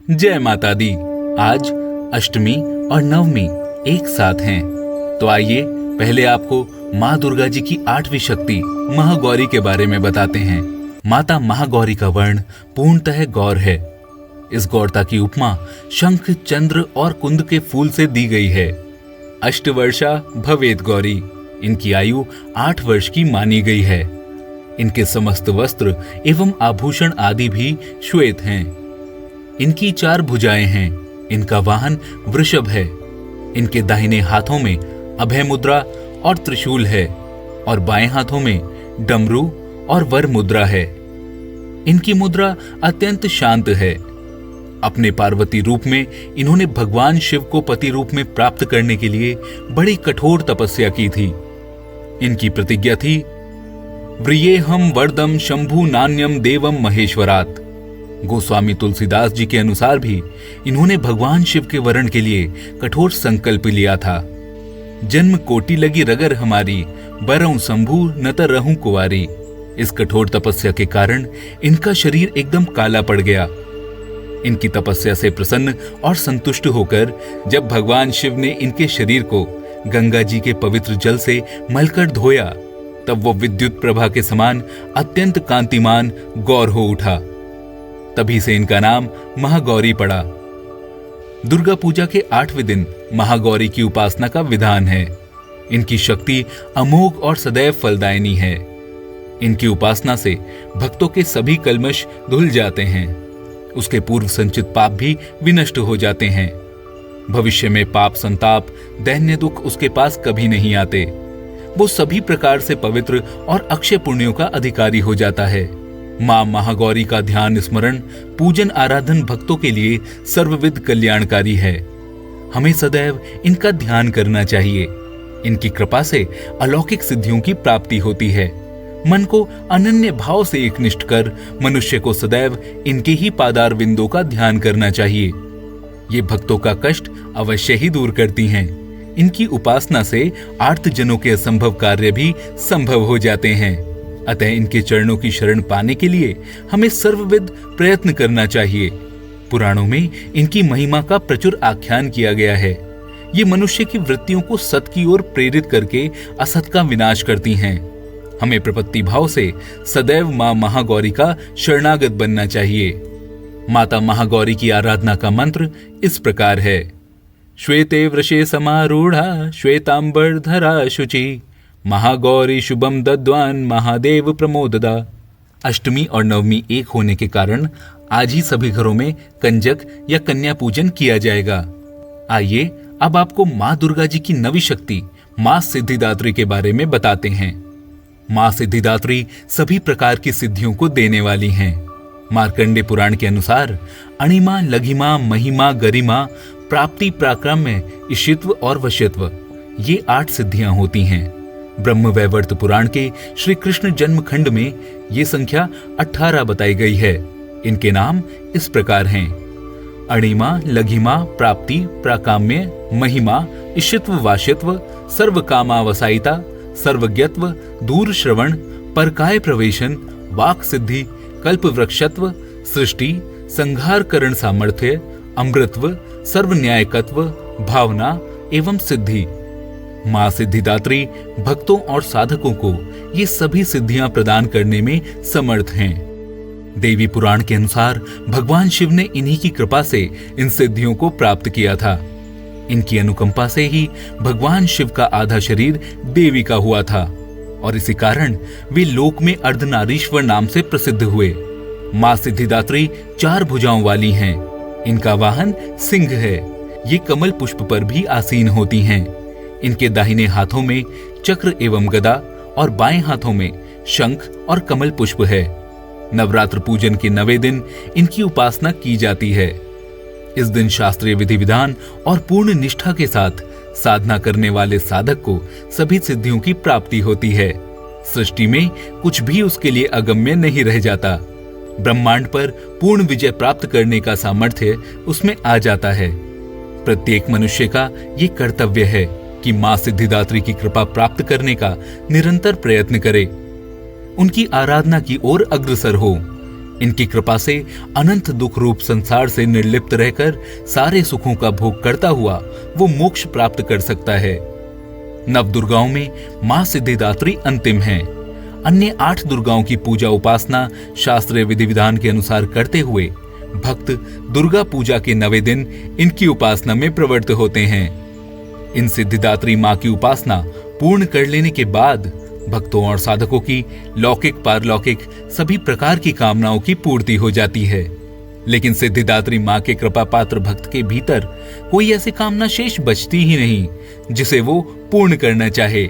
जय माता दी। आज अष्टमी और नवमी एक साथ हैं, तो आइए पहले आपको माँ दुर्गा जी की 8वीं शक्ति महागौरी के बारे में बताते हैं। माता महागौरी का वर्ण पूर्णतः गौर है। इस गौरता की उपमा शंख, चंद्र और कुंद के फूल से दी गई है। अष्टवर्षा भवेत गौरी, इनकी आयु 8 वर्ष की मानी गई है। इनके समस्त वस्त्र एवं आभूषण आदि भी श्वेत हैं। इनकी 4 भुजाएं हैं। इनका वाहन वृषभ है। इनके दाहिने हाथों में अभय मुद्रा और त्रिशूल है और बाएं हाथों में डमरू और वर मुद्रा है। इनकी मुद्रा अत्यंत शांत है। अपने पार्वती रूप में इन्होंने भगवान शिव को पति रूप में प्राप्त करने के लिए बड़ी कठोर तपस्या की थी। इनकी प्रतिज्ञा थी, व्रियेहम वरदम शंभु नान्यम देवम महेश्वरात। गोस्वामी तुलसीदास जी के अनुसार भी इन्होंने भगवान शिव के वरण के लिए कठोर संकल्प लिया था। जन्म कोटि लगी रगर हमारी, बरऊं शंभु न त रहूं कुंवारी। इस कठोर तपस्या के कारण इनका शरीर एकदम काला पड़ गया। इनकी तपस्या से प्रसन्न और संतुष्ट होकर जब भगवान शिव ने इनके शरीर को गंगा जी के पवित्र जल से मलकर धोया, तब वो विद्युत प्रभा के समान अत्यंत कांतिमान गौर हो उठा। तभी से इनका नाम महागौरी पड़ा। दुर्गा पूजा के 8वें दिन महागौरी की उपासना का विधान है। इनकी शक्ति अमोघ और सदैव फलदायिनी है। इनकी उपासना से भक्तों के सभी कल्मश धुल जाते हैं। उसके पूर्व संचित पाप भी विनष्ट हो जाते हैं। भविष्य में पाप, संताप, दैन्य दुख उसके पास कभी नहीं आते। वो सभी प्रकार से पवित्र और अक्षय पुण्यों का अधिकारी हो जाता है। मां महागौरी का ध्यान, स्मरण, पूजन, आराधन भक्तों के लिए सर्वविध कल्याणकारी है। हमें सदैव इनका ध्यान करना चाहिए। इनकी कृपा से अलौकिक सिद्धियों की प्राप्ति होती है। मन को अनन्य भाव से एकनिष्ठ कर मनुष्य को सदैव इनके ही पादार बिंदों का ध्यान करना चाहिए। ये भक्तों का कष्ट अवश्य ही दूर करती हैं। इनकी उपासना से आर्तजनों के असंभव कार्य भी संभव हो जाते हैं। अतः इनके चरणों की शरण पाने के लिए हमें सर्वविध प्रयत्न करना चाहिए। पुराणों में इनकी महिमा का प्रचुर आख्यान किया गया है। ये मनुष्य की वृत्तियों को सत की ओर प्रेरित करके असत का विनाश करती हैं। हमें प्रपत्ति भाव से सदैव मां महागौरी का शरणागत बनना चाहिए। माता महागौरी की आराधना का मंत्र इस प्रकार है। श्वेते वृषे समारूढ़ा श्वेतांबरधरा शुचि, महागौरी शुभम दद्वान महादेव प्रमोददा। अष्टमी और नवमी एक होने के कारण आज ही सभी घरों में कंजक या कन्या पूजन किया जाएगा। आइए अब आपको माँ दुर्गा जी की नवी शक्ति माँ सिद्धिदात्री के बारे में बताते हैं। माँ सिद्धिदात्री सभी प्रकार की सिद्धियों को देने वाली हैं। मार्कंडे पुराण के अनुसार अणिमा, लघिमा, महिमा, गरिमा, प्राप्ति, प्राक्रम्य, इशित्व और वशित्व, ये 8 सिद्धियां होती हैं। ब्रह्म वैवर्त पुराण के श्री कृष्ण जन्म खंड में ये संख्या 18 बताई गई है। इनके नाम इस प्रकार हैं। अणिमा, लघिमा, प्राप्ति, प्राकाम्य, महिमा, इशित्व, वाशित्व, सर्वकामावसायिता, सर्वज्ञत्व, दूर श्रवण, परकाय प्रवेशन, वाक सिद्धि, कल्प वृक्षत्व, सृष्टि, संहार करण सामर्थ्य, अमृतत्व, सर्वन्यायकत्व, भावना एवं सिद्धि। मां सिद्धिदात्री भक्तों और साधकों को ये सभी सिद्धियां प्रदान करने में समर्थ हैं। देवी पुराण के अनुसार भगवान शिव ने इन्हीं की कृपा से इन सिद्धियों को प्राप्त किया था। इनकी अनुकंपा से ही भगवान शिव का आधा शरीर देवी का हुआ था और इसी कारण वे लोक में अर्धनारीश्वर नाम से प्रसिद्ध हुए। मां सिद्धिदात्री 4 भुजाओं वाली हैं। इनका वाहन सिंह है। ये कमल पुष्प पर भी आसीन होती हैं। इनके दाहिने हाथों में चक्र एवं गदा और बाएं हाथों में शंख और कमल पुष्प है। नवरात्र पूजन के 9वें दिन इनकी उपासना की जाती है। इस दिन शास्त्रीय विधि विधान और पूर्ण निष्ठा के साथ साधना करने वाले साधक को सभी सिद्धियों की प्राप्ति होती है। सृष्टि में कुछ भी उसके लिए अगम्य नहीं रह जाता। ब्रह्मांड पर पूर्ण विजय प्राप्त करने का सामर्थ्य उसमें आ जाता है। प्रत्येक मनुष्य का ये कर्तव्य है कि मां सिद्धिदात्री की कृपा प्राप्त करने का निरंतर प्रयत्न करे, उनकी आराधना की ओर अग्रसर हो। इनकी कृपा से अनंत दुख रूप संसार से निर्लिप्त रहकर सारे सुखों का भोग करता हुआ वो मोक्ष प्राप्त कर सकता है। नव दुर्गाओं में मां सिद्धिदात्री अंतिम है। अन्य 8 दुर्गाओं की पूजा उपासना शास्त्रीय विधि विधान के अनुसार करते हुए भक्त दुर्गा पूजा के 9वें दिन इनकी उपासना में प्रवृत्त होते हैं। इन सिद्धिदात्री मां की उपासना पूर्ण कर लेने के बाद भक्तों और साधकों की लौकिक पारलौकिक सभी प्रकार की कामनाओं की पूर्ति हो जाती है। लेकिन सिद्धिदात्री मां के कृपा पात्र भक्त के भीतर कोई ऐसी कामना शेष बचती ही नहीं जिसे वो पूर्ण करना चाहे।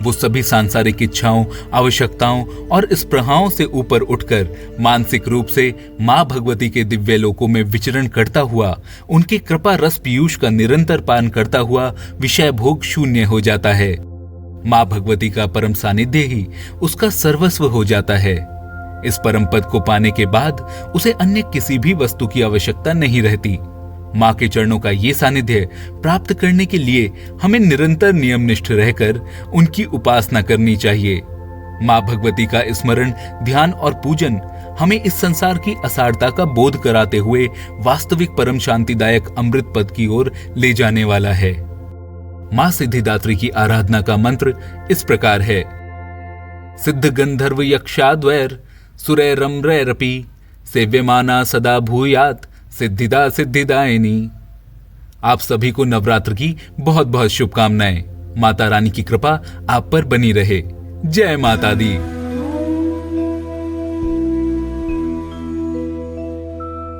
वो सभी सांसारिक इच्छाओं, आवश्यकताओं और स्पृहाओं से ऊपर उठकर मानसिक रूप से मां भगवती के दिव्य लोकों में विचरण करता हुआ उनके कृपा रस पीयूष का निरंतर पान करता हुआ विषय भोग शून्य हो जाता है। मां भगवती का परम सानिध्य ही उसका सर्वस्व हो जाता है। इस परम पद को पाने के बाद उसे अन्य किसी भी वस्तु की आवश्यकता नहीं रहती। मां के चरणों का ये सानिध्य प्राप्त करने के लिए हमें निरंतर नियमनिष्ठ रहकर उनकी उपासना करनी चाहिए। मां भगवती का स्मरण, ध्यान और पूजन हमें इस संसार की असारता का बोध कराते हुए वास्तविक परम शांतिदायक अमृत पद की ओर ले जाने वाला है। मां सिद्धिदात्री की आराधना का मंत्र इस प्रकार है। सिद्ध गंधर्व यक्षाद्वैर सुरैरम्रैरपि सेव्यमाना सदा भूयात सिद्धिदा सिद्धिदायिनी। आप सभी को नवरात्र की बहुत बहुत शुभकामनाएं। माता रानी की कृपा आप पर बनी रहे। जय माता दी।